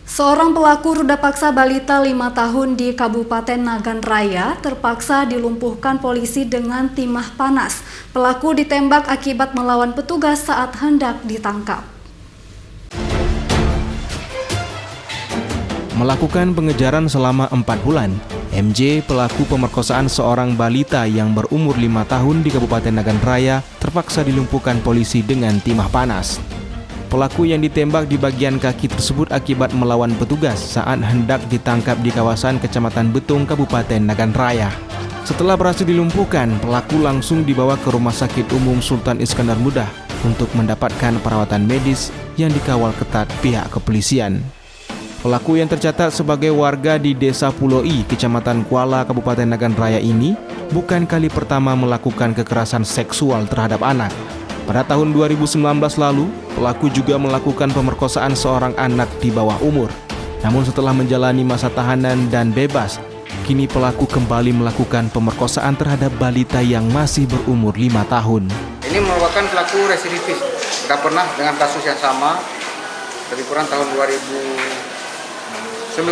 Seorang pelaku ruda paksa balita 5 tahun di Kabupaten Nagan Raya terpaksa dilumpuhkan polisi dengan timah panas. Pelaku ditembak akibat melawan petugas saat hendak ditangkap. Melakukan pengejaran selama 4 bulan, MJ, pelaku pemerkosaan seorang balita yang berumur 5 tahun di Kabupaten Nagan Raya, terpaksa dilumpuhkan polisi dengan timah panas. Pelaku yang ditembak di bagian kaki tersebut akibat melawan petugas saat hendak ditangkap di kawasan Kecamatan Betung, Kabupaten Nagan Raya. Setelah berhasil dilumpuhkan, pelaku langsung dibawa ke Rumah Sakit Umum Sultan Iskandar Muda untuk mendapatkan perawatan medis yang dikawal ketat pihak kepolisian. Pelaku yang tercatat sebagai warga di Desa Pulau I, Kecamatan Kuala, Kabupaten Nagan Raya ini bukan kali pertama melakukan kekerasan seksual terhadap anak. Pada tahun 2019 lalu, pelaku juga melakukan pemerkosaan seorang anak di bawah umur. Namun setelah menjalani masa tahanan dan bebas, kini pelaku kembali melakukan pemerkosaan terhadap balita yang masih berumur 5 tahun. Ini merupakan pelaku residivis. Sudah pernah dengan kasus yang sama, lebih kurang tahun 2019,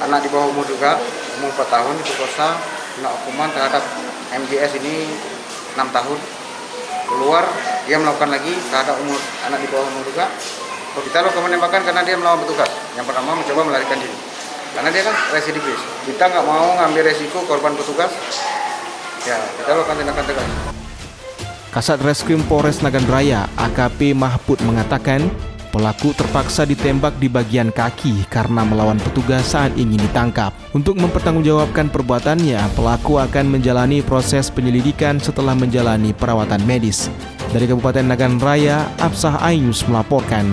anak di bawah umur juga, umur 4 tahun diperkosa, kena hukuman terhadap MJS ini 6 tahun. Keluar, dia melakukan lagi terhadap anak di bawah umur juga. Kita lakukan penembakan karena dia melawan petugas. Yang pertama mencoba melarikan diri, karena dia kan residivis. Kita nggak mau ngambil resiko korban petugas, ya kita lakukan tindakan tegas. Kasat Reskrim Polres Nagan Raya, AKP Mahpud mengatakan, pelaku terpaksa ditembak di bagian kaki karena melawan petugas saat ingin ditangkap. Untuk mempertanggungjawabkan perbuatannya, pelaku akan menjalani proses penyelidikan setelah menjalani perawatan medis. Dari Kabupaten Nagan Raya, Absah Ainus melaporkan.